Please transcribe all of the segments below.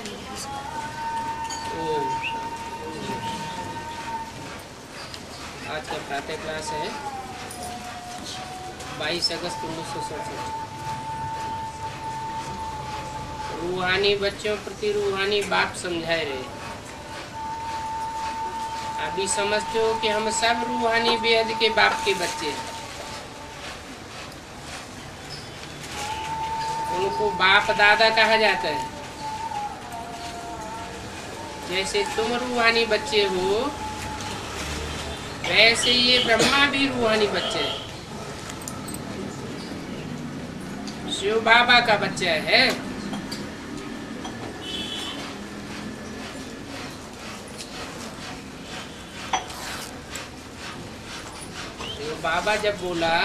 ओम। आज का प्रातः क्लास है 22 अगस्त 1967। रूहानी बच्चों प्रति रूहानी बाप समझाए रहे। अभी समझते हो कि हम सब रूहानी बेहद के बाप के बच्चे हैं। उनको बाप दादा कहा जाता है। जैसे तुम रूहानी बच्चे हो वैसे ये ब्रह्मा भी रूहानी बच्चे हैं। शिव बाबा का बच्चा है। शिव बाबा जब बोला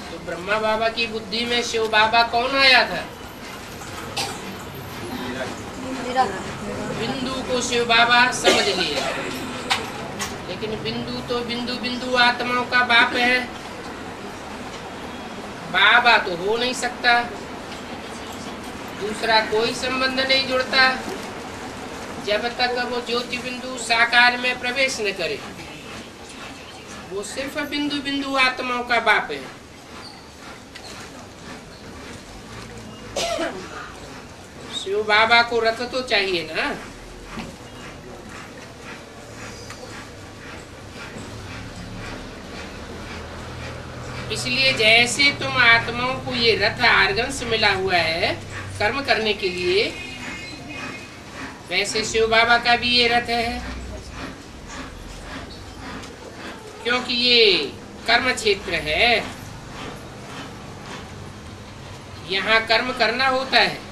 तो ब्रह्मा बाबा की बुद्धि में शिव बाबा कौन आया था? बिंदु को शिव बाबा समझ लिया, लेकिन बिंदु तो बिंदु आत्माओं का बाप है। बाबा तो हो नहीं सकता, दूसरा कोई संबंध नहीं जुड़ता जब तक वो ज्योति बिंदु साकार में प्रवेश न करे। वो सिर्फ बिंदु आत्माओं का बाप है। शिव बाबा को रथ तो चाहिए ना। इसलिए जैसे तुम आत्माओं को ये रथ आर्गन मिला हुआ है कर्म करने के लिए, वैसे शिव बाबा का भी ये रथ है, क्योंकि ये कर्म क्षेत्र है। यहाँ कर्म करना होता है।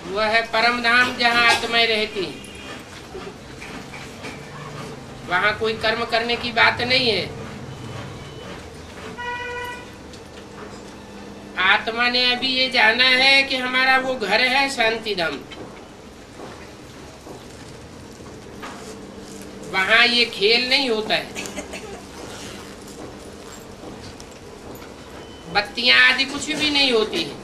वह है परम धाम जहाँ आत्माएं रहती हैं। वहाँ कोई कर्म करने की बात नहीं है। आत्मा ने अभी ये जाना है कि हमारा वो घर है शांति धाम। वहाँ ये खेल नहीं होता है। बत्तियां आदि कुछ भी नहीं होती है।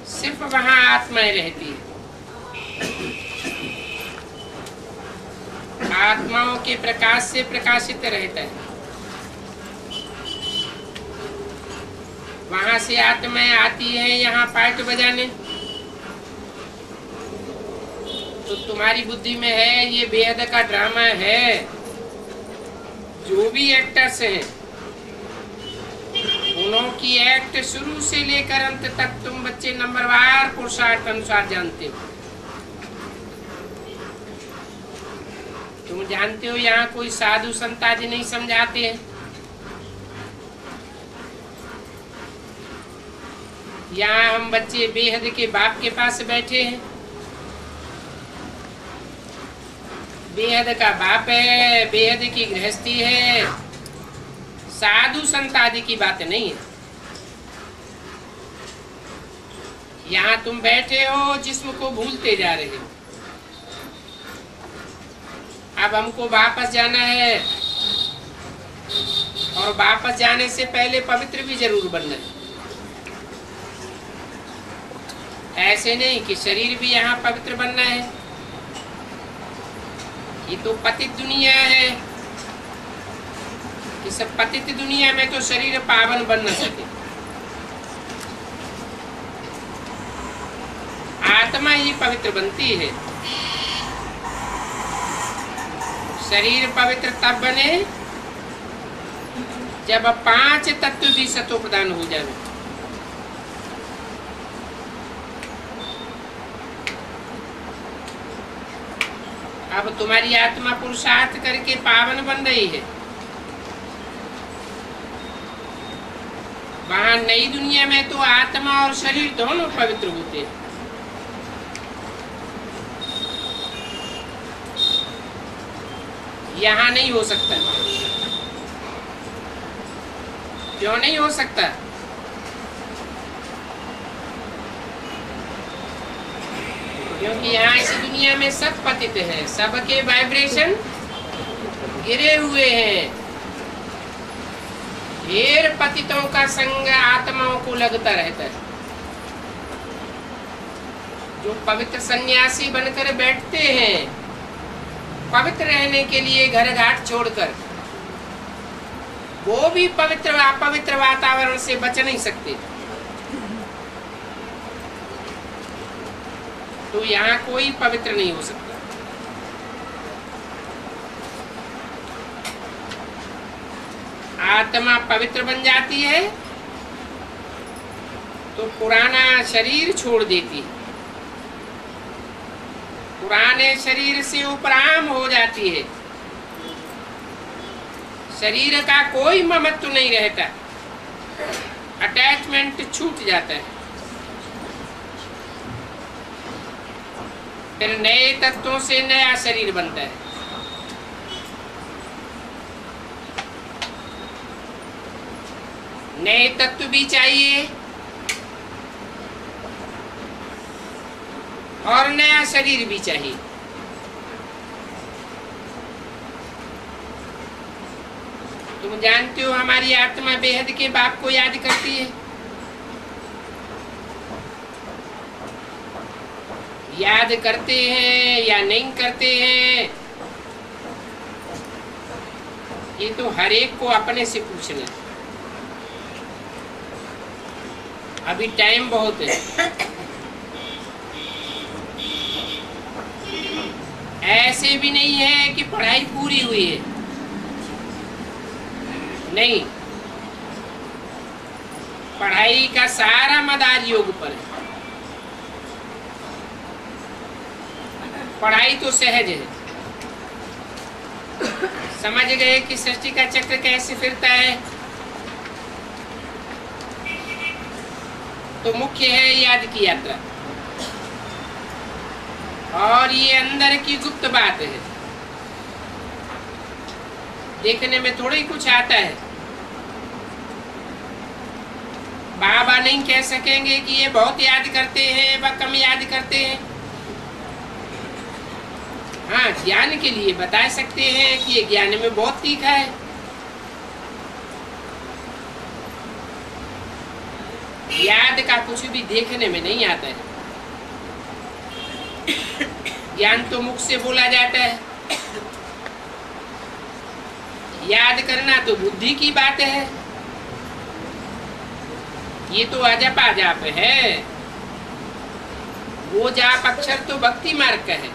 सिर्फ वहाँ आत्माएं रहती है। आत्माओं के प्रकाश से प्रकाशित रहता है। वहां से आत्माएं आती है यहाँ पार्ट बजाने। तो तुम्हारी बुद्धि में है ये बेहद का ड्रामा है। जो भी एक्टर्स हैं उन्हों की एक्ट शुरू से लेकर अंत तक तुम बच्चे नंबरवार पुरुषार्थ अनुसार जानते हो। तुम जानते हो यहाँ कोई साधु संत आदि नहीं समझाते हैं। यहाँ हम बच्चे बेहद के बाप के पास बैठे हैं। बेहद का बाप है, बेहद की गृहस्थी है। साधु संत आदि की बात नहीं है। यहाँ तुम बैठे हो जिस्म को भूलते जा रहे हो। अब हमको वापस जाना है, और वापस जाने से पहले पवित्र भी जरूर बनना है। ऐसे नहीं कि शरीर भी यहाँ पवित्र बनना है। ये तो पतित दुनिया है। इस पतित दुनिया में तो शरीर पावन बन न सके। आत्मा ही पवित्र बनती है। शरीर पवित्र तब बने जब 5 तत्व भी सतो प्रदान हो जाए। अब तुम्हारी आत्मा पुरुषार्थ करके पावन बन रही है। वहां नई दुनिया में तो आत्मा और शरीर दोनों पवित्र होते हैं। यहाँ नहीं हो सकता। क्यों नहीं हो सकता? क्योंकि यहाँ इस दुनिया में सब पतित है। सबके वाइब्रेशन गिरे हुए हैं। ढेर पतितों का संग आत्माओं को लगता रहता है। जो पवित्र सन्यासी बनकर बैठते हैं पवित्र रहने के लिए घर घाट छोड़कर, वो भी पवित्र अपवित्र वातावरण से बच नहीं सकते। तो यहाँ कोई पवित्र नहीं हो सकता। आत्मा पवित्र बन जाती है तो पुराना शरीर छोड़ देती है, पुराने शरीर से उपराम हो जाती है। शरीर का कोई ममत्व नहीं रहता, अटैचमेंट छूट जाता है। फिर नए तत्वों से नया शरीर बनता है। नए तत्व भी चाहिए और नया शरीर भी चाहिए। तुम जानते हो हमारी आत्मा बेहद के बाप को याद करती है। याद करते हैं या नहीं करते हैं, ये तो हर एक को अपने से पूछना है। अभी टाइम बहुत है। ऐसे भी नहीं है कि पढ़ाई पूरी हुई है, नहीं, पढ़ाई का सारा मदार योग पर है। पढ़ाई तो सहज है, समझ गए कि सृष्टि का चक्र कैसे फिरता है, तो मुख्य है याद की यात्रा। और ये अंदर की गुप्त बात है, देखने में थोड़ा ही कुछ आता है। बाबा नहीं कह सकेंगे कि ये बहुत याद करते हैं व कम याद करते हैं। हाँ, ज्ञान के लिए बता सकते हैं कि ये ज्ञान में बहुत तीखा है। याद का कुछ भी देखने में नहीं आता है। ज्ञान तो मुख से बोला जाता है, याद करना तो बुद्धि की बात है। ये तो अजप अजाप है। वो जाप अक्षर तो भक्ति मार्ग का है।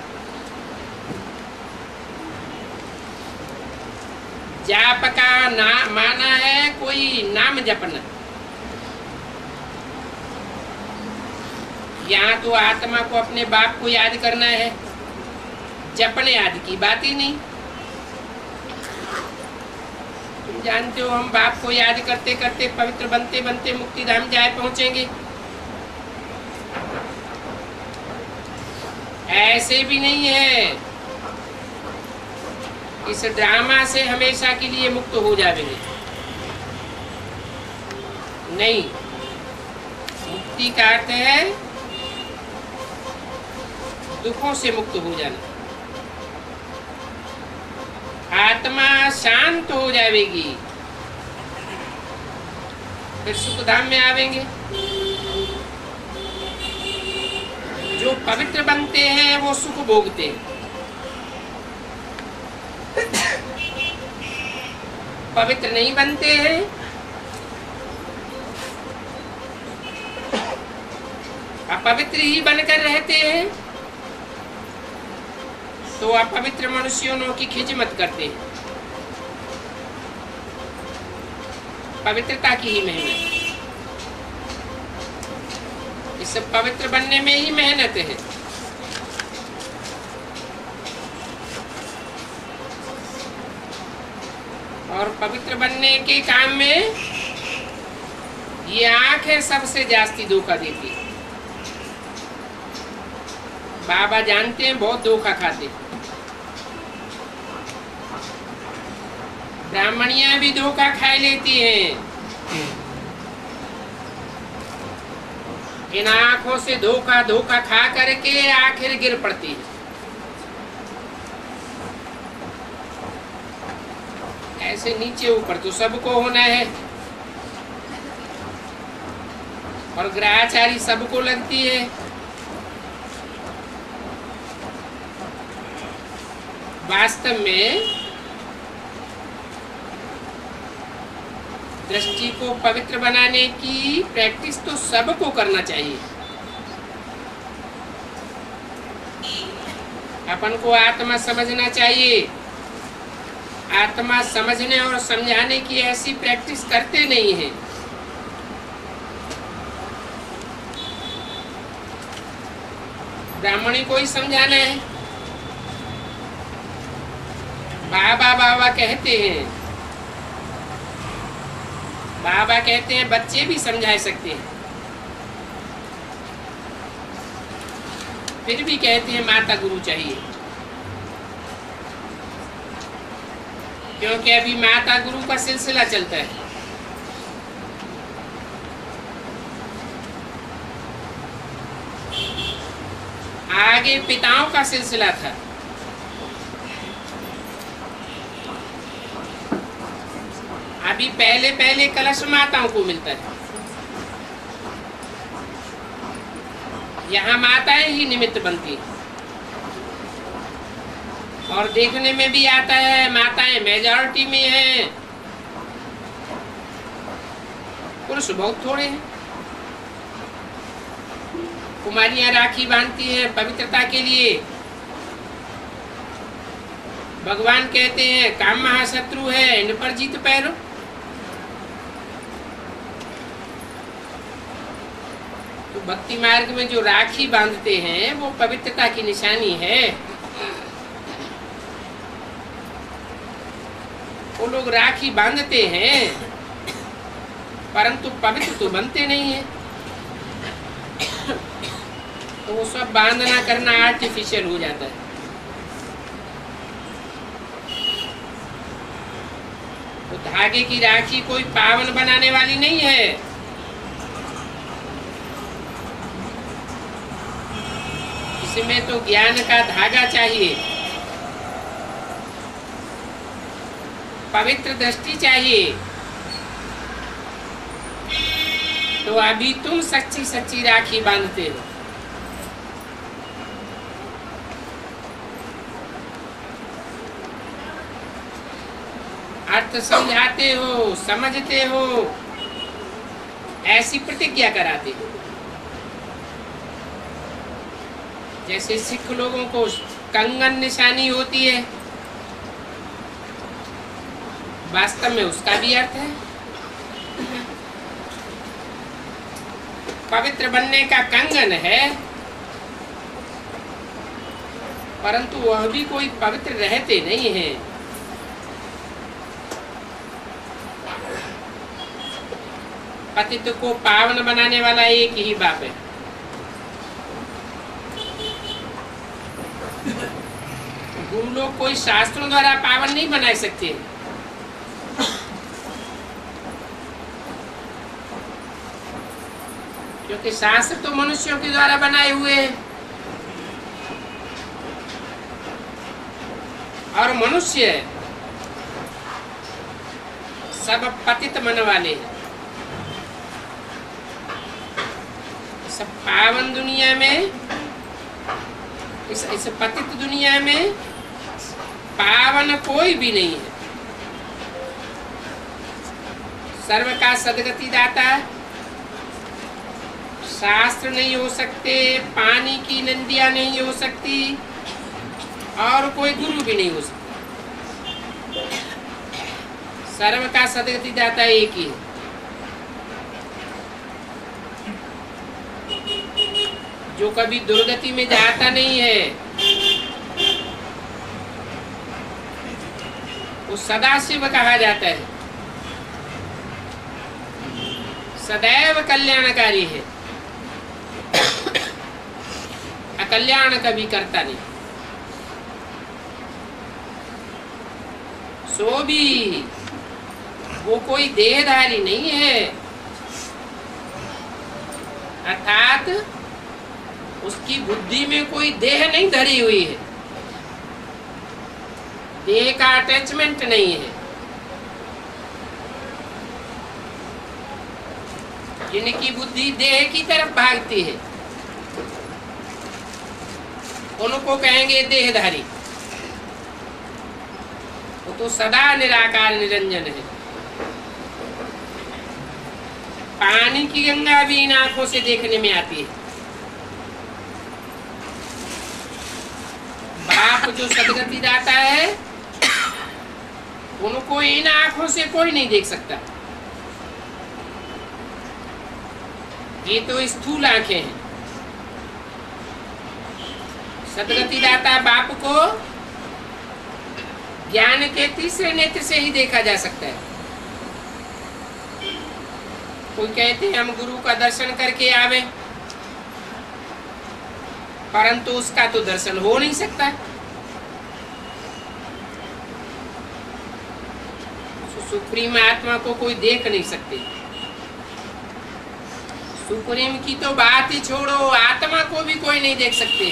जाप का माना है कोई नाम जपना। यहाँ तो आत्मा को अपने बाप को याद करना है, जपने आदि की बात ही नहीं। तुम जानते हो हम बाप को याद करते करते पवित्र बनते बनते मुक्ति धाम जाए पहुंचेंगे। ऐसे भी नहीं है इस ड्रामा से हमेशा के लिए मुक्त हो जाएंगे, नहीं। मुक्ति का अर्थ है दुखों से मुक्त हो जाना। आत्मा शांत हो जाएगी, फिर सुख धाम में आवेंगे। जो पवित्र बनते हैं वो सुख भोगते हैं, पवित्र नहीं बनते हैं अपवित्र ही बनकर रहते हैं, तो अपवित्र मनुष्यों की खिदमत करते हैं। पवित्रता की ही मेहनत, इस पवित्र बनने में ही मेहनत है। और पवित्र बनने के काम में ये आंखें सबसे जास्ती धोखा देती है। बाबा जानते हैं बहुत धोखा खाते। ब्राह्मणियां भी धोखा खा लेती हैं। इन आंखों से धोखा धोखा खा करके आखिर गिर पड़ती है। ऐसे नीचे ऊपर तो सबको होना है, और ग्रहाचारी सबको लगती है। वास्तव में दृष्टि को पवित्र बनाने की प्रैक्टिस तो सबको करना चाहिए। अपन को आत्मा समझना चाहिए। आत्मा समझने और समझाने की ऐसी प्रैक्टिस करते नहीं है। ब्राह्मणी को ही समझाना है। बाबा बाबा कहते हैं, बाबा कहते हैं बच्चे भी समझा सकते हैं, फिर भी कहते हैं माता गुरु चाहिए, क्योंकि अभी माता गुरु का सिलसिला चलता है। आगे पिताओं का सिलसिला था। अभी पहले पहले कलश माताओं को मिलता है। यहाँ माताएं ही निमित्त बनती हैं। और देखने में भी आता है माताएं मेजॉरिटी में हैं, पुरुष बहुत थोड़े हैं। कुमारियां राखी बांधती हैं पवित्रता के लिए। भगवान कहते हैं काम महाशत्रु है, इन पर जीत पैरो। तो भक्ति मार्ग में जो राखी बांधते हैं वो पवित्रता की निशानी है। वो लोग राखी बांधते हैं परंतु पवित्र तो बनते नहीं है। तो वो सब बांधना करना आर्टिफिशियल हो जाता है। तो धागे की राखी कोई पावन बनाने वाली नहीं है। इसमें तो ज्ञान का धागा चाहिए, पवित्र दृष्टि चाहिए। तो अभी तुम सच्ची सच्ची राखी बांधते हो। अर्थ समझाते हो, समझते हो, ऐसी प्रतिज्ञा कराते हो। जैसे सिख लोगों को कंगन निशानी होती है, वास्तव में उसका भी अर्थ है पवित्र बनने का कंगन है, परंतु वह भी कोई पवित्र रहते नहीं है। पतित को पावन बनाने वाला एक ही बाप है। गुरु लोग कोई शास्त्रों द्वारा पावन नहीं बना सकते, क्योंकि शास्त्र तो मनुष्यों के द्वारा बनाए हुए हैं और मनुष्य सब पतित मन वाले हैं। सब पावन दुनिया में, इस पतित दुनिया में पावन कोई भी नहीं है। सर्व का सदगति दाता शास्त्र नहीं हो सकते, पानी की नदियां नहीं हो सकती, और कोई गुरु भी नहीं हो सकता। सर्व का सदगति दाता एक ही है। जो कभी दुर्गति में जाता नहीं है, वो सदाशिव कहा जाता है। सदैव कल्याणकारी है, अकल्याण कभी करता नहीं। सो भी वो कोई देहधारी नहीं है, अर्थात उसकी बुद्धि में कोई देह नहीं धरी हुई है, देह का अटैचमेंट नहीं है। जिनकी बुद्धि देह की तरफ भागती है उनको कहेंगे देहधारी। वो तो सदा निराकार निरंजन है। पानी की गंगा भी इन आंखों से देखने में आती है। बाप जो सदगति दाता है उनको इन आंखों से कोई नहीं देख सकता। ये तो स्थूल आंखें हैं। सदगति दाता बाप को ज्ञान के तीसरे नेत्र से ही देखा जा सकता है। कोई कहते हैं हम गुरु का दर्शन करके आवे, परंतु उसका तो दर्शन हो नहीं सकता। सुप्रीम आत्मा को कोई देख नहीं सकते। सुप्रीम की तो बात ही छोड़ो, आत्मा को भी कोई नहीं देख सकते।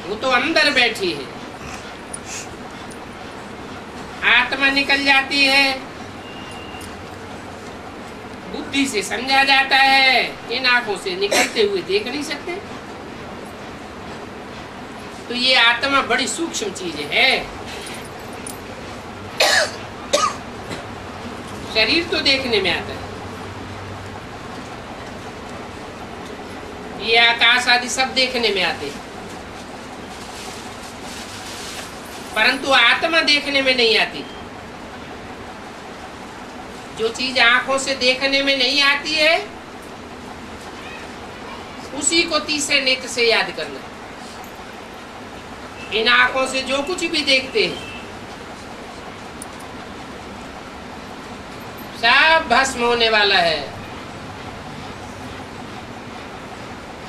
वो तो अंदर बैठी है। आत्मा निकल जाती है, बुद्धि से समझा जाता है, इन आंखों से निकलते हुए देख नहीं सकते। तो ये आत्मा बड़ी सूक्ष्म चीज है। शरीर तो देखने में आता है, ये आकाश आदि सब देखने में आते हैं, परंतु आत्मा देखने में नहीं आती। जो चीज आंखों से देखने में नहीं आती है उसी को तीसरे नेत्र से याद करना। इन आंखों से जो कुछ भी देखते हैं सब भस्म होने वाला है।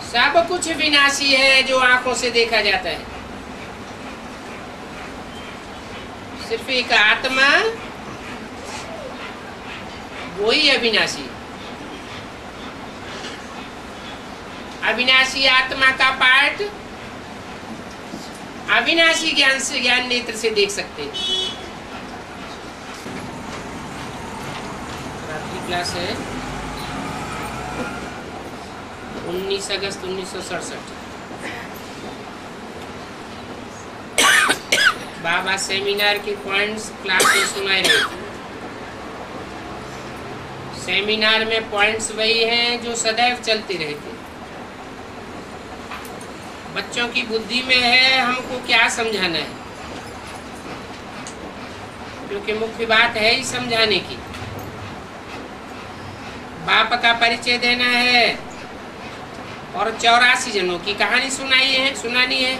सब कुछ विनाशी है जो आंखों से देखा जाता है। सिर्फ एक आत्मा वही अविनाशी। अविनाशी आत्मा का पार्ट अविनाशी ज्ञान से ज्ञान नेत्र से देख सकते हैं। रात्रि क्लास है 19 अगस्त 1967। बाबा सेमिनार के पॉइंट्स क्लास में सुनाए रहे थे। सेमिनार में पॉइंट्स वही हैं जो सदैव चलते रहते। बच्चों की बुद्धि में है हमको क्या समझाना है, क्योंकि मुख्य बात है ही समझाने की। बाप का परिचय देना है और 84 जनों की कहानी सुनानी है।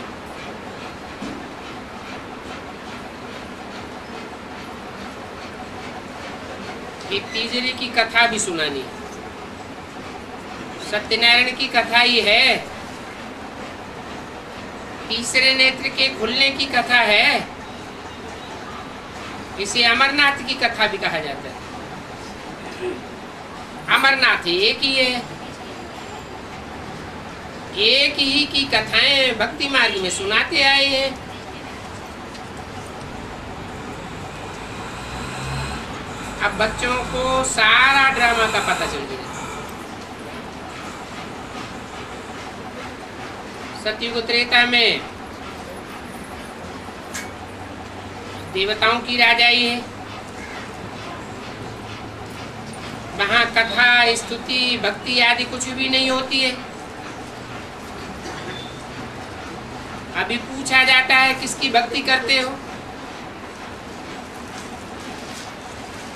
एक तीजरी की कथा भी सुनानी है। सत्यनारायण की कथा ही है। तीसरे नेत्र के खुलने की कथा है। इसे अमरनाथ की कथा भी कहा जाता है। अमरनाथ एक ही है। एक ही की कथाएं भक्ति मार्ग में सुनाते आए हैं। अब बच्चों को सारा ड्रामा का पता चल गया। सतयुग त्रेता में देवताओं की राजाई है। वहां कथा स्तुति भक्ति आदि कुछ भी नहीं होती है। अभी पूछा जाता है किसकी भक्ति करते हो?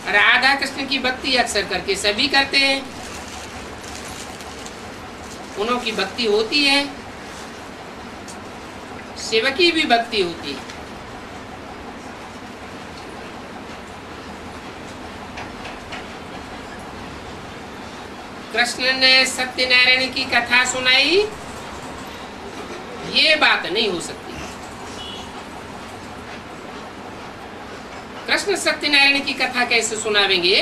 राधा कृष्ण की भक्ति अक्सर करके सभी करते हैं। उन्हों की भक्ति होती है, शिव की भी भक्ति होती है। कृष्ण ने सत्यनारायण की कथा सुनाई, ये बात नहीं हो सकती। कृष्ण सत्यनारायण की कथा कैसे सुनावेंगे?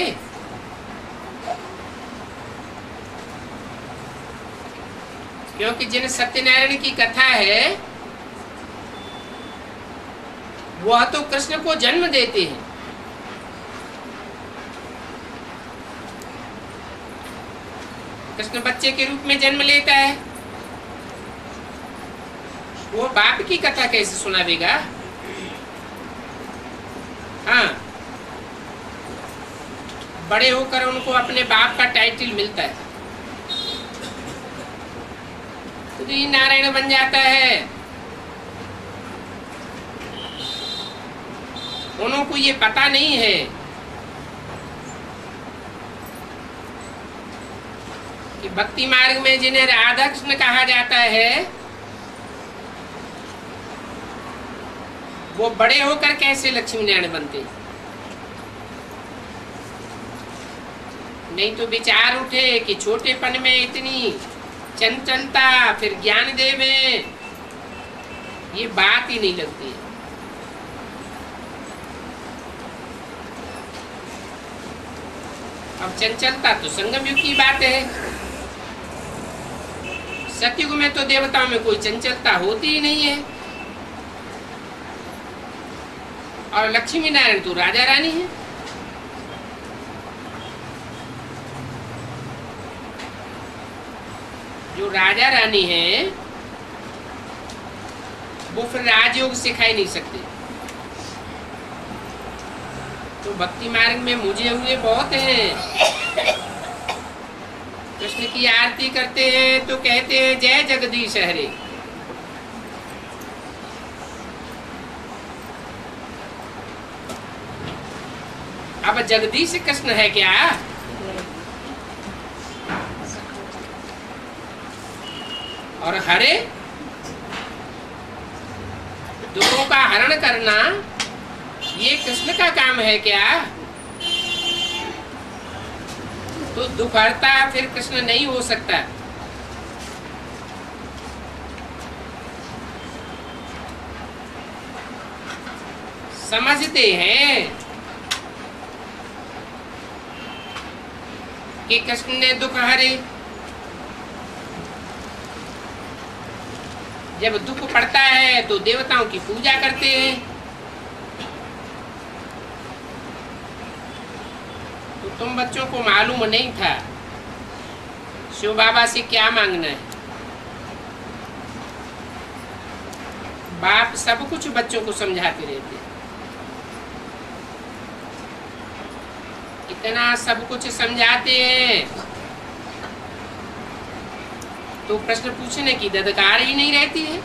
क्योंकि जिन सत्यनारायण की कथा है वह तो कृष्ण को जन्म देते हैं। कृष्ण बच्चे के रूप में जन्म लेता है, वो बाप की कथा कैसे सुनावेगा? हाँ, बड़े होकर उनको अपने बाप का टाइटल मिलता है, तो ये नारायण बन जाता है। उनको ये पता नहीं है कि भक्ति मार्ग में जिन्हें राधा कृष्ण कहा जाता है, वो बड़े होकर कैसे लक्ष्मी नारायण बनते। नहीं तो विचार उठे कि छोटेपन में इतनी चंचलता, फिर ज्ञान देवे, ये बात ही नहीं लगती है। अब चंचलता तो संगम युग की बात है, सतयुग में तो देवताओं में कोई चंचलता होती ही नहीं है, और लक्ष्मी नारायण तो राजा रानी है। जो राजा रानी है वो फिर राजयोग सिखाई नहीं सकते। तो भक्ति मार्ग में मुझे हुए बहुत हैं, कृष्ण की आरती करते हैं तो कहते हैं जय जगदीश हरे। अब जगदीश कृष्ण है क्या? और हरे, दुखों का हरण करना ये कृष्ण का काम है क्या? तो दुख हरता फिर कृष्ण नहीं हो सकता। समझते हैं कि कृष्ण ने दुख हरे, जब दुख पड़ता है तो देवताओं की पूजा करते हैं। तो तुम बच्चों को मालूम नहीं था शिव बाबा से क्या मांगना है। बाप सब कुछ बच्चों को समझाते रहते हैं, इतना सब कुछ समझाते हैं तो प्रश्न पूछने की ददकार ही नहीं रहती है।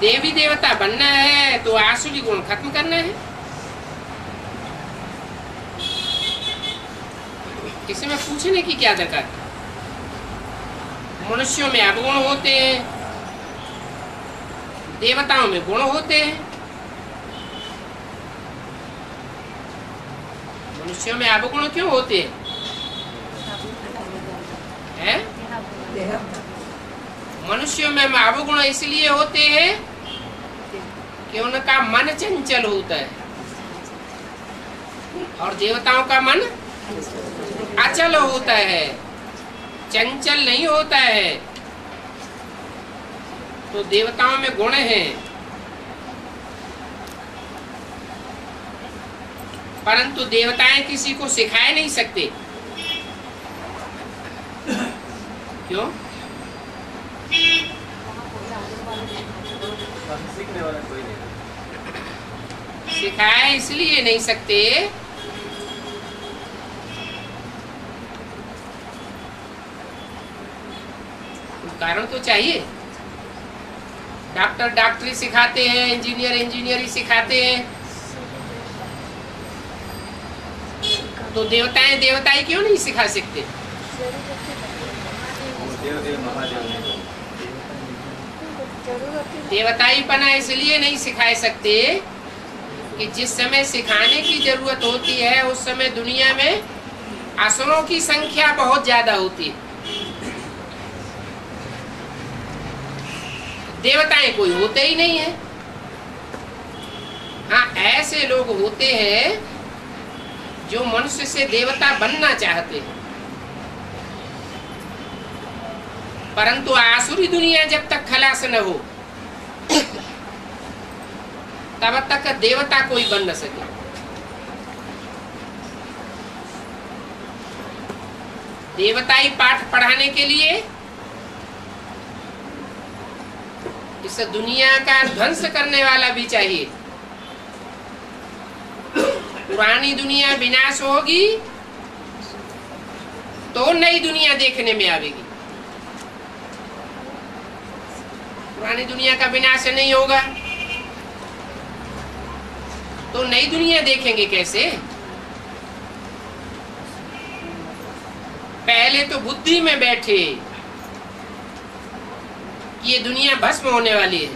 देवी देवता बनना है तो आसुरी गुण खत्म करना है। इसमें पूछने की क्या दरकार? मनुष्यों में अवगुण होते हैं, देवताओं में गुण होते हैं। मनुष्यों में अवगुण क्यों होते हैं? मनुष्यों में अवगुण इसलिए होते हैं कि उनका मन चंचल होता है और देवताओं का मन अचल होता है, चंचल नहीं होता है। तो देवताओं में गुण हैं, परंतु देवताएं किसी को सिखाए नहीं सकते। क्यों? सिखाए इसलिए नहीं सकते कारण तो चाहिए। डॉक्टर डॉक्टरी सिखाते हैं, इंजीनियर इंजीनियरिंग सिखाते हैं, तो देवताएं देवताई क्यों नहीं सिखा सकते? देवताई पना इसलिए नहीं सिखा सकते कि जिस समय सिखाने की जरूरत होती है उस समय दुनिया में असुरों की संख्या बहुत ज्यादा होती है। देवताएं कोई होते ही नहीं है। हाँ, ऐसे लोग होते हैं जो मनुष्य से देवता बनना चाहते हैं, परंतु आसुरी दुनिया जब तक खलास न हो तब तक देवता कोई बन न सके। देवताई पाठ पढ़ाने के लिए इस दुनिया का ध्वंस करने वाला भी चाहिए। पुरानी दुनिया विनाश होगी तो नई दुनिया देखने में आवेगी। पुरानी दुनिया का विनाश नहीं होगा तो नई दुनिया देखेंगे कैसे? पहले तो बुद्धि में बैठे कि ये दुनिया भस्म होने वाली है।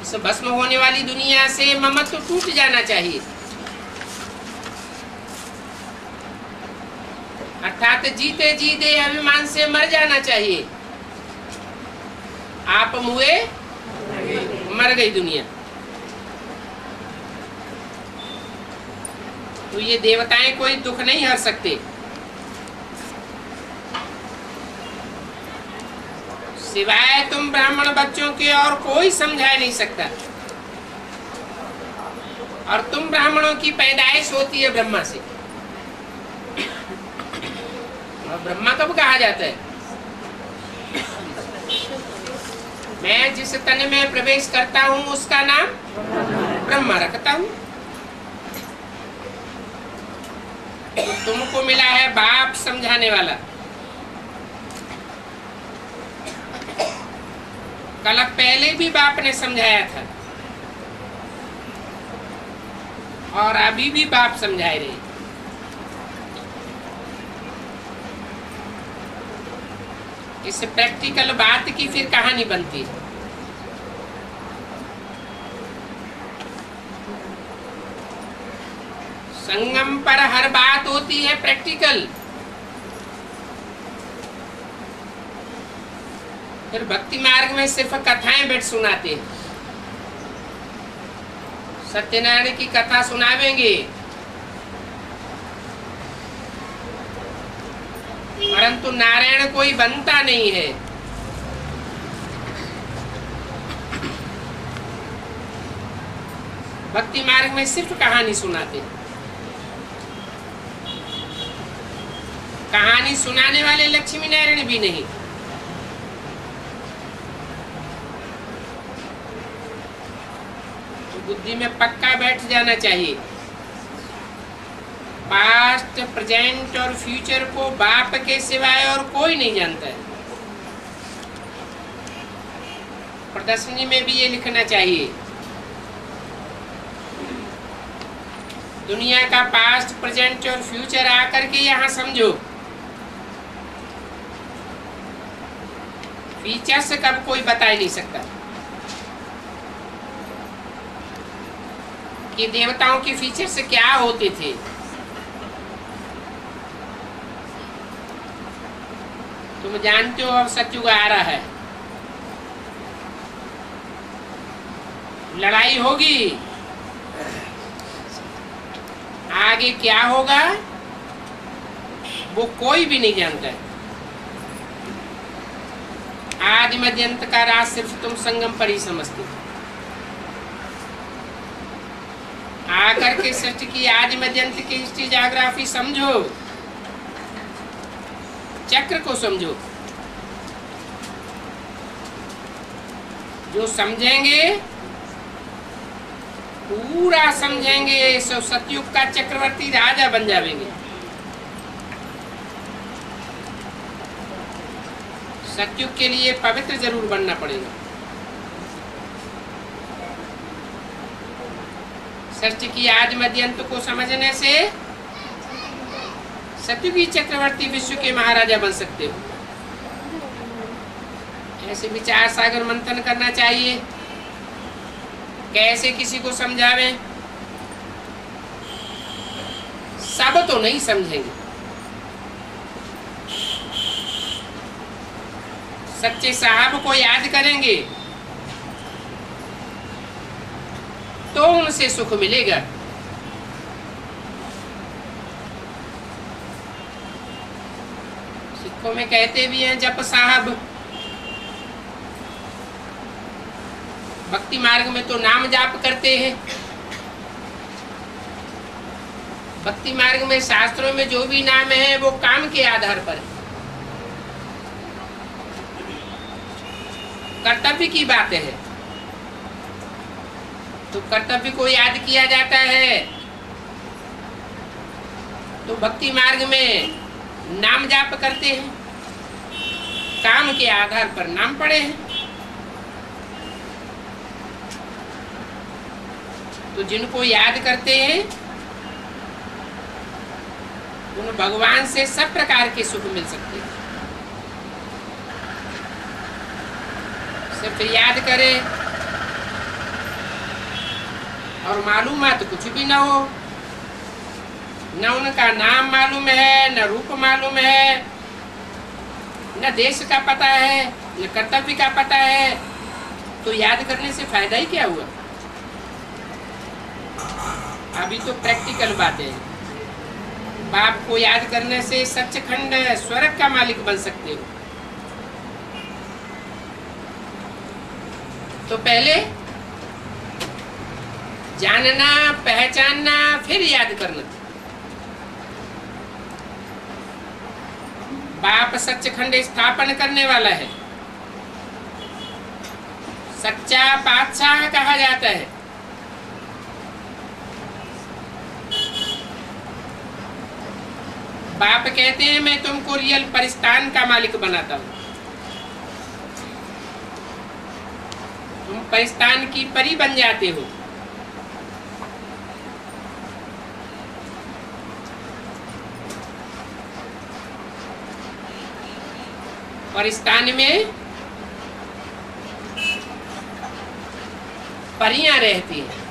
इस भस्म होने वाली दुनिया से ममत्व टूट जाना चाहिए, अर्थात जीते जीते अभिमान से मर जाना चाहिए। आप मुए मर गई दुनिया। तो ये देवताएं कोई दुख नहीं हर सकते, सिवाय तुम ब्राह्मण बच्चों के और कोई समझा नहीं सकता। और तुम ब्राह्मणों की पैदाइश होती है ब्रह्मा से, और ब्रह्मा कब कहा जाता है? मैं जिस तन में प्रवेश करता हूं उसका नाम ब्रह्मा रखता हूं। तो तुमको मिला है बाप समझाने वाला। कल पहले भी बाप ने समझाया था और अभी भी बाप समझाए रहे। इस प्रैक्टिकल बात की फिर कहानी बनती है। संगम पर हर बात होती है प्रैक्टिकल। फिर भक्ति मार्ग में सिर्फ कथाएं बैठ सुनाते हैं। सत्यनारायण की कथा सुनावेंगे, परंतु नारायण कोई बनता नहीं है। भक्ति मार्ग में सिर्फ कहानी सुनाते हैं। कहानी सुनाने वाले लक्ष्मी नारायण भी नहीं। तो बुद्धि में पक्का बैठ जाना चाहिए, पास्ट प्रेजेंट और फ्यूचर को बाप के सिवाय और कोई नहीं जानता है। प्रदर्शनी में भी ये लिखना चाहिए, दुनिया का पास्ट प्रेजेंट और फ्यूचर आकर के यहाँ समझो। फीचर्स कब कोई बता ही नहीं सकता कि देवताओं के फीचर्स क्या होते थे। तुम जानते हो अब सतयुग आ रहा है, लड़ाई होगी, आगे क्या होगा वो कोई भी नहीं जानता है। आदि मध्य अंत का राज सिर्फ तुम संगम पर ही समझते हो। आकर के सृष्टि की आदि मध्य अंत की हिस्ट्री ज्योग्राफी समझो, चक्र को समझो। जो समझेंगे, पूरा समझेंगे, सो सतयुग का चक्रवर्ती राजा बन जाएंगे। सतयुग के लिए पवित्र जरूर बनना पड़ेगा। सृष्टि की आदि मध्य अंत को समझने से सतयुगी चक्रवर्ती विश्व के महाराजा बन सकते हो। ऐसे विचार सागर मंथन करना चाहिए, कैसे किसी को समझावें। सब तो नहीं समझेंगे, सच्चे साहब को याद करेंगे तो उनसे सुख मिलेगा। सिखों में कहते भी हैं जप साहब, भक्ति मार्ग में तो नाम जाप करते हैं। भक्ति मार्ग में शास्त्रों में जो भी नाम है वो काम के आधार पर है, कर्तव्य की बात है। तो कर्तव्य को याद किया जाता है। तो भक्ति मार्ग में नाम जाप करते हैं, काम के आधार पर नाम पड़े हैं। तो जिनको याद करते हैं उन भगवान से सब प्रकार के सुख मिल सकते हैं। सिर्फ याद करें और मालूमात कुछ भी ना हो, न उनका नाम मालूम है, न रूप मालूम है, न देश का पता है, न कर्तव्य का पता है, तो याद करने से फायदा ही क्या हुआ? अभी तो प्रैक्टिकल बातें हैं। बाप को याद करने से सच्चखंड स्वर्ग का मालिक बन सकते हो। तो पहले जानना, पहचानना, फिर याद करना। बाप सच्चखंड स्थापन करने वाला है, सच्चा बादशाह कहा जाता है। बाप कहते हैं मैं तुमको रियल परिस्तान का मालिक बनाता हूं, तुम परिस्तान की परी बन जाते हो। परिस्तान में परियां रहती हैं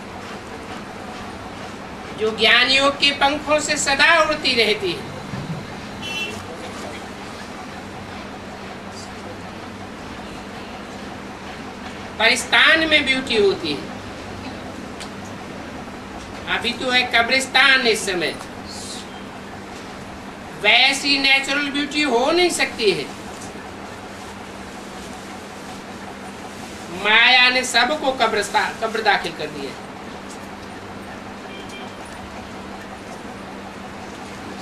जो ज्ञान योग के पंखों से सदा उड़ती रहती है। परिस्तान में ब्यूटी होती है। अभी तो है कब्रिस्तान इस समय, वैसी नेचुरल ब्यूटी हो नहीं सकती है। माया ने सबको कब्र दाखिल कर दिया।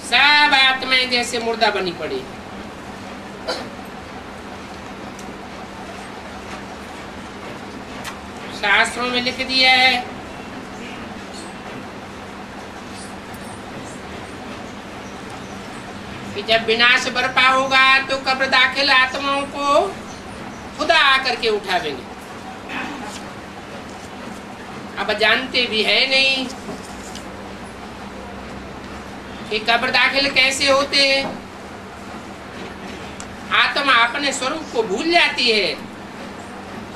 सब आत्माएं जैसे मुर्दा बनी पड़ी। शास्त्रों में लिख दिया है कि जब विनाश बरपा होगा तो कब्र दाखिल आत्माओं को खुदा आकर के उठावेंगे। अब जानते भी है नहीं कि कब्र दाखिल कैसे होते हैं। आत्मा अपने स्वरूप को भूल जाती है,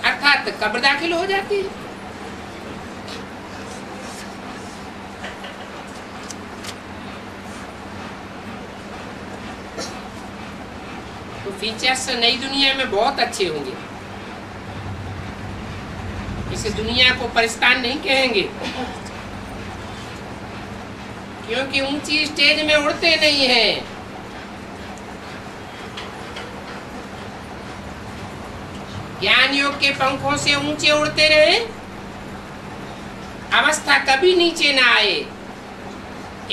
अर्थात कब्र दाखिल हो जाती है। तो फीचर्स नई दुनिया में बहुत अच्छे होंगे। इस दुनिया को परिस्तान नहीं कहेंगे, क्योंकि ऊंची स्टेज में उड़ते नहीं हैं। ज्ञान योग के पंखों से ऊंचे उड़ते रहे, अवस्था कभी नीचे ना आए,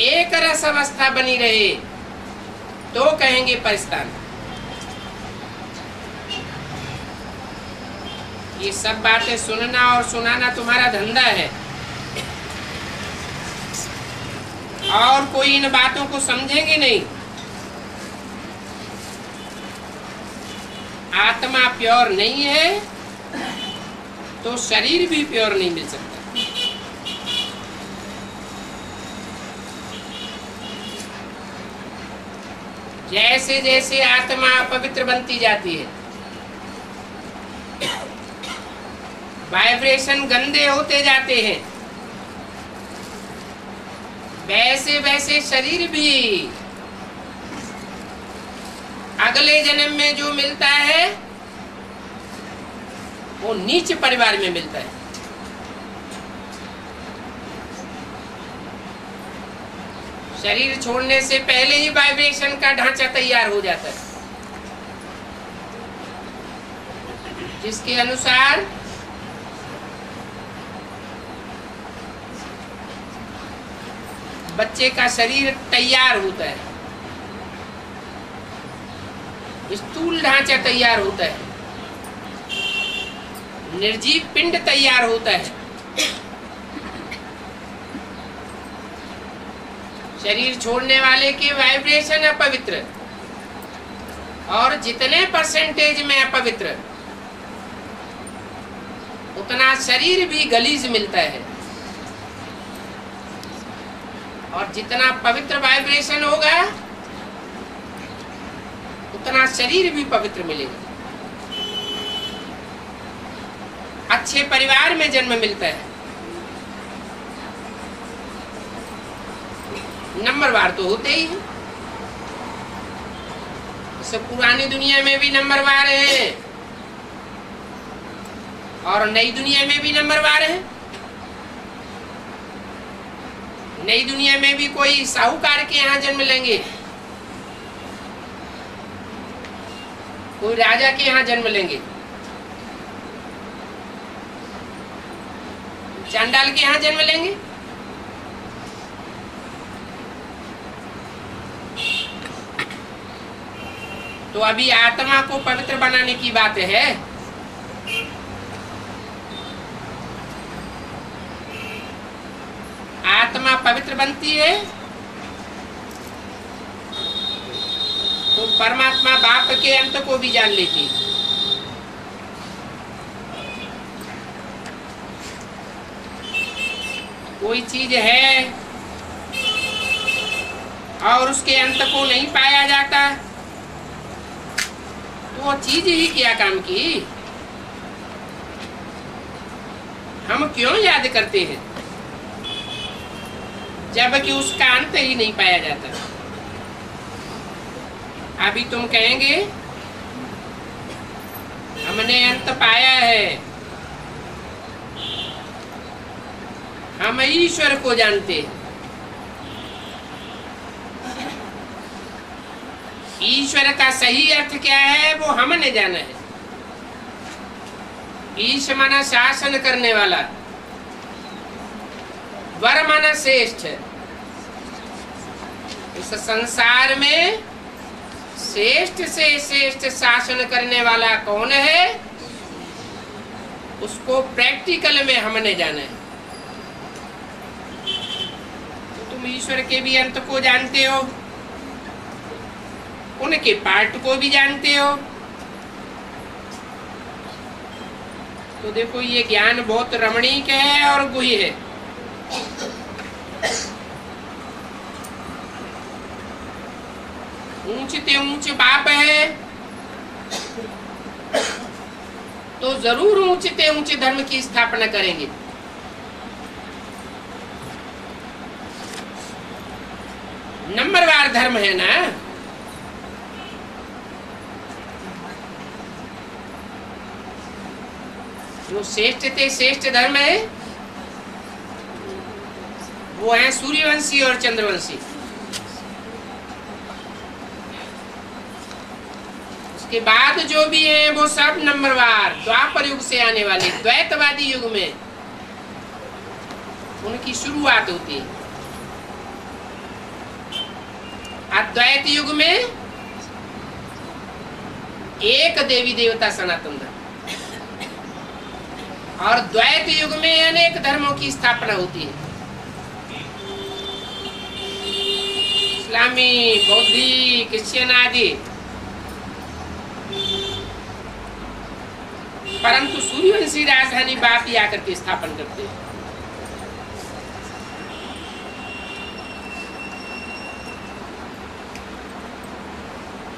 एक रस अवस्था बनी रहे, तो कहेंगे परिस्तान। ये सब बातें सुनना और सुनाना तुम्हारा धंधा है, और कोई इन बातों को समझेंगे नहीं। आत्मा प्योर नहीं है तो शरीर भी प्योर नहीं मिल सकता। जैसे जैसे आत्मा पवित्र बनती जाती है, वाइब्रेशन गंदे होते जाते हैं, वैसे वैसे शरीर भी अगले जन्म में जो मिलता है वो नीच परिवार में मिलता है। शरीर छोड़ने से पहले ही वाइब्रेशन का ढांचा तैयार हो जाता है, जिसके अनुसार बच्चे का शरीर तैयार होता है, स्थूल ढांचा तैयार होता है, निर्जीव पिंड तैयार होता है, शरीर छोड़ने वाले के वाइब्रेशन अपवित्र, और जितने परसेंटेज में अपवित्र उतना शरीर भी गलीज मिलता है, और जितना पवित्र वाइब्रेशन होगा उतना शरीर भी पवित्र मिलेगा। अच्छे परिवार में जन्म मिलता है, नंबरवार तो होते ही हैं। सब पुरानी दुनिया में भी नंबरवार है और नई दुनिया में भी नंबरवार है। नई दुनिया में भी कोई साहूकार के यहाँ जन्म लेंगे, कोई राजा के यहाँ जन्म लेंगे, चांडाल के यहाँ जन्म लेंगे। तो अभी आत्मा को पवित्र बनाने की बात है। आत्मा पवित्र बनती है तो परमात्मा बाप के अंत को भी जान लेती है। कोई चीज है और उसके अंत को नहीं पाया जाता तो वो चीज ही क्या काम की? हम क्यों याद करते हैं जबकि उसका अंत ही नहीं पाया जाता? अभी तुम कहेंगे हमने अंत पाया है, हम ईश्वर को जानते हैं। ईश्वर का सही अर्थ क्या है वो हमने जाना है। ईश माना शासन करने वाला, वर माना श्रेष्ठ। इस संसार में श्रेष्ठ से श्रेष्ठ शासन करने वाला कौन है उसको प्रैक्टिकल में हमने जाना है। तो तुम ईश्वर के भी अंत को जानते हो, उनके पार्ट को भी जानते हो। तो देखो ये ज्ञान बहुत रमणीक है और गुह्य है। ऊंचते ऊंच बाप है तो जरूर ऊंचते ऊंचे धर्म की स्थापना करेंगे। नंबरवार धर्म है ना। जो श्रेष्ठ ते श्रेष्ठ धर्म है वो है सूर्यवंशी और चंद्रवंशी। उसके बाद जो भी है वो सब नंबरवार द्वापर युग से आने वाले द्वैतवादी युग में उनकी शुरुआत होती है। अद्वैत युग में एक देवी देवता सनातन धर्म, और द्वैत युग में अनेक धर्मों की स्थापना होती है। इस्लामी, बौद्धी, क्रिश्चियन आदि। परंतु सूर्यवंशी राजधानी बाप ही आकर के स्थापन करते हैं।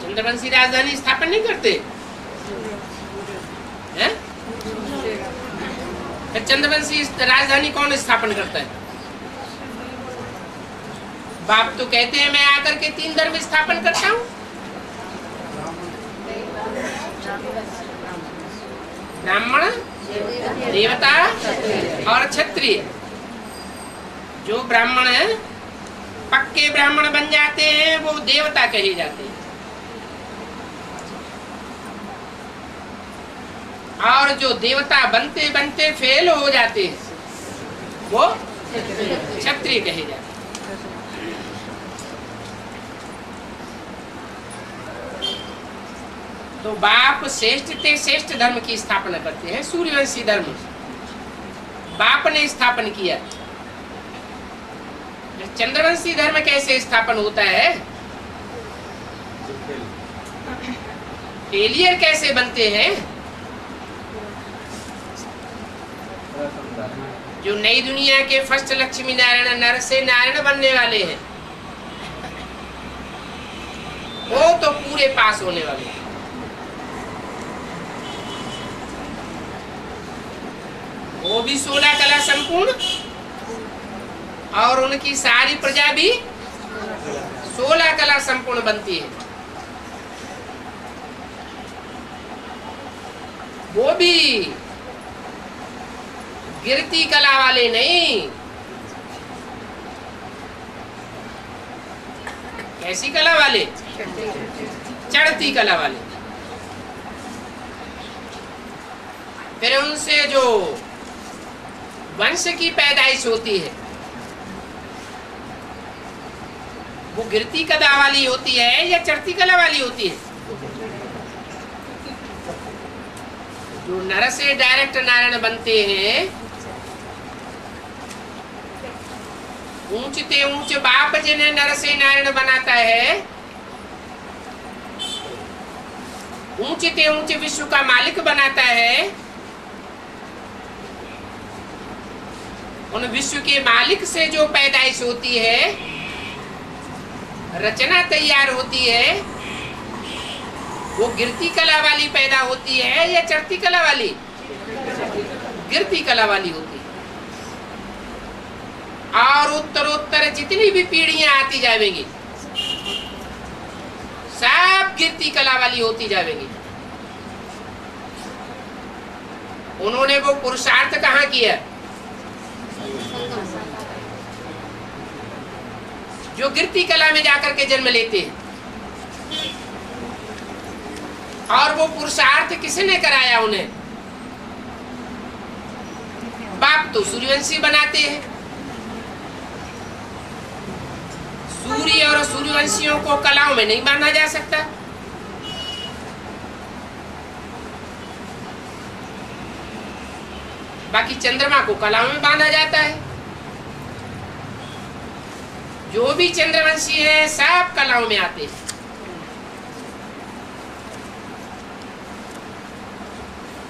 चंद्रवंशी राजधानी स्थापन नहीं करते हैं? चंद्रवंशी राजधानी कौन स्थापन करता है? बाप तो कहते हैं मैं आकर के 3 धर्म स्थापन करता हूं। ब्राह्मण, देवता और क्षत्रिय। जो ब्राह्मण है पक्के ब्राह्मण बन जाते हैं वो देवता कहे जाते हैं, और जो देवता बनते बनते फेल हो जाते हैं वो क्षत्रिय कहे जाते हैं। तो बाप श्रेष्ठ थे, श्रेष्ठ धर्म की स्थापना करते हैं। सूर्यवंशी धर्म बाप ने स्थापन किया। चंद्रवंशी धर्म कैसे स्थापन होता है? फेलियर कैसे बनते हैं? जो नई दुनिया के फर्स्ट लक्ष्मी नारायण, नर से नारायण बनने वाले हैं, वो तो पूरे पास होने वाले हैं। वो भी 16 कला संपूर्ण, और उनकी सारी प्रजा भी 16 कला संपूर्ण बनती है। वो भी गिरती कला वाले नहीं। कैसी कला वाले? चढ़ती कला वाले। फिर उनसे जो वंश की पैदाइश होती है वो गिरती कला वाली होती है या चढ़ती कला वाली होती है? जो नर से डायरेक्ट नारायण बनते हैं, ऊंचते ऊंच बाप जिन्हें नर से नारायण बनाता है, ऊंचते ऊंच विश्व का मालिक बनाता है, उन विश्व के मालिक से जो पैदाइश होती है, रचना तैयार होती है, वो गिरती कला वाली पैदा होती है या चढ़ती कला वाली? गिरती कला वाली होती है। और उत्तरोत्तर जितनी भी पीढ़ियां आती जाएंगी सब गिरती कला वाली होती जाएंगी। उन्होंने वो पुरुषार्थ कहाँ किया? जो गिरती कला में जाकर के जन्म लेते हैं। और वो पुरुषार्थ किसने कराया उन्हें? बाप तो सूर्यवंशी बनाते हैं। सूर्य और सूर्यवंशियों को कलाओं में नहीं बांधा जा सकता। बाकी चंद्रमा को कलाओं में बांधा जाता है। जो भी चंद्रवंशी है सब कलाओं में आते हैं।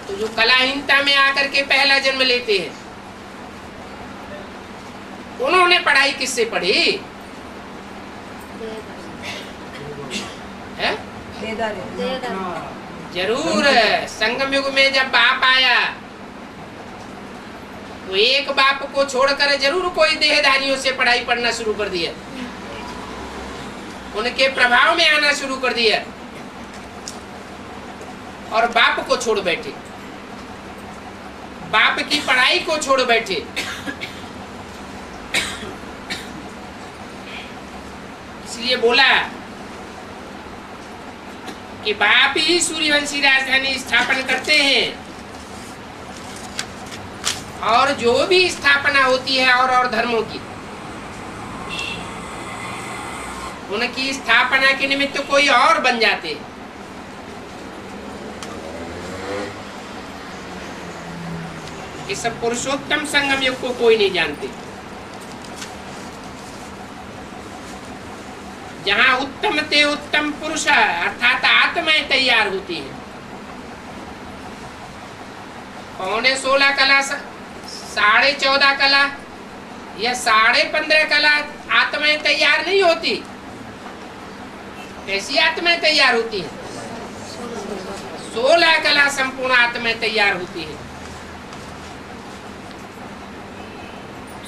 तो जो कलाहीनता में आकर के पहला जन्म लेते हैं, उन्होंने पढ़ाई किससे पढ़ी है? जरूर। संगम युग में जब बाप आया तो एक बाप को छोड़कर जरूर कोई देहधारियों से पढ़ाई पढ़ना शुरू कर दिया, उनके प्रभाव में आना शुरू कर दिया और बाप को छोड़ बैठे, बाप की पढ़ाई को छोड़ बैठे। इसलिए बोला कि बाप ही सूर्यवंशी राजधानी स्थापन करते हैं, और जो भी स्थापना होती है और धर्मों की, उनकी स्थापना के निमित्त कोई और बन जाते हैं। इस सब पुरुषोत्तम संगम युग को कोई नहीं जानते। जहां उत्तम ते उत्तम पुरुष अर्थात आत्माएं तैयार होती हैं। 15.5 कला, 14.5 कला या 15.5 कला आत्माएं तैयार नहीं होती। कैसी आत्माएं तैयार होती हैं? 16 कला संपूर्ण आत्माएं तैयार होती है।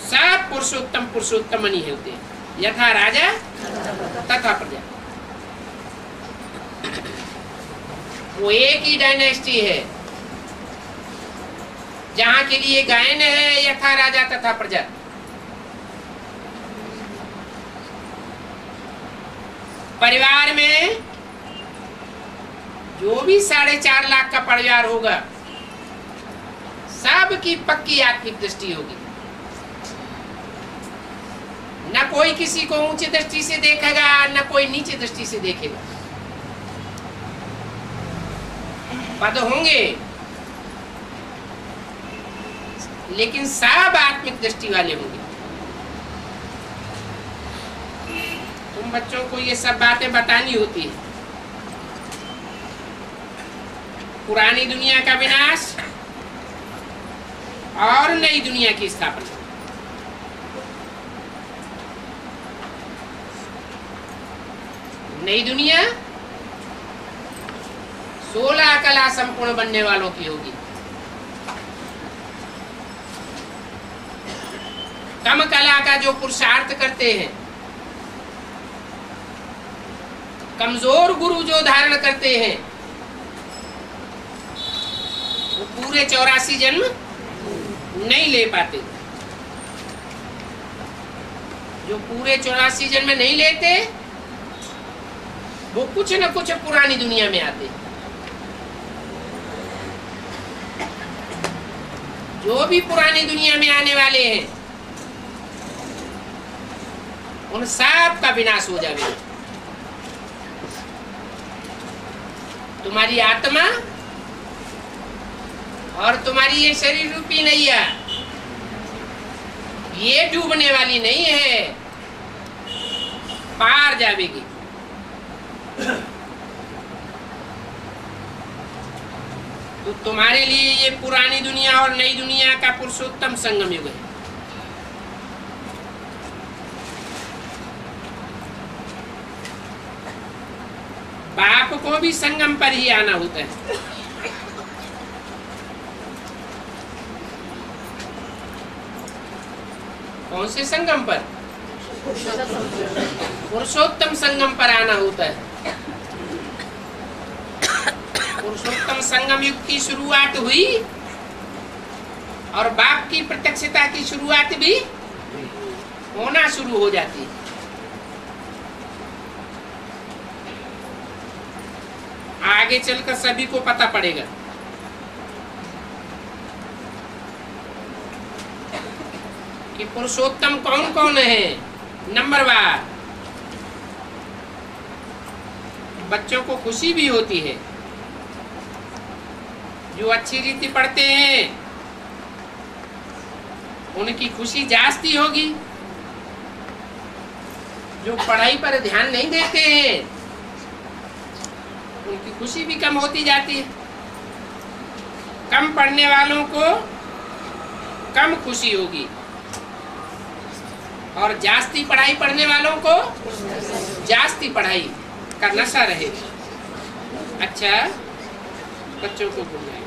सब पुरुषोत्तम पुरुषोत्तम नहीं होते, यथा राजा तथा प्रजा। वो एक ही डायनेस्टी है जहां के लिए गायन है यथा राजा तथा प्रजा। परिवार में जो भी 4.5 लाख का परिवार होगा, सबकी पक्की आत्मिक दृष्टि होगी। न कोई किसी को ऊंची दृष्टि से देखेगा, न कोई नीचे दृष्टि से देखेगा। पद होंगे, लेकिन सब आत्मिक दृष्टि वाले होंगे। तुम बच्चों को ये सब बातें बतानी होती है। पुरानी दुनिया का विनाश और नई दुनिया की स्थापना। नई दुनिया 16 कला संपूर्ण बनने वालों की होगी। कम कला का जो पुरुषार्थ करते हैं, कमजोर गुरु जो धारण करते हैं, वो पूरे 84 जन्म नहीं ले पाते। जो पूरे 84 जन्म नहीं लेते, वो कुछ न कुछ पुरानी दुनिया में आते। जो भी पुरानी दुनिया में आने वाले हैं, उन सब का विनाश हो जाएगा। तुम्हारी आत्मा और तुम्हारी ये शरीर रूपी नैया, ये डूबने वाली नहीं है, पार जाएगी। तो तुम्हारे लिए ये पुरानी दुनिया और नई दुनिया का पुरुषोत्तम संगम युग है। बाप को भी संगम पर ही आना होता है। कौन से संगम पर? पुरुषोत्तम संगम पर आना होता है। पुरुषोत्तम संगम युग की शुरुआत हुई और बाप की प्रत्यक्षता की शुरुआत भी होना शुरू हो जाती है। आगे चलकर सभी को पता पड़ेगा कि पुरुषोत्तम कौन कौन है। नंबर वार बच्चों को खुशी भी होती है। जो अच्छी रीति पढ़ते हैं उनकी खुशी जास्ती होगी। जो पढ़ाई पर ध्यान नहीं देते हैं उनकी खुशी भी कम होती जाती है। कम पढ़ने वालों को कम खुशी होगी और जास्ती पढ़ाई पढ़ने वालों को जास्ती पढ़ाई का नशा रहेगा। अच्छा, बच्चों को बोलना है।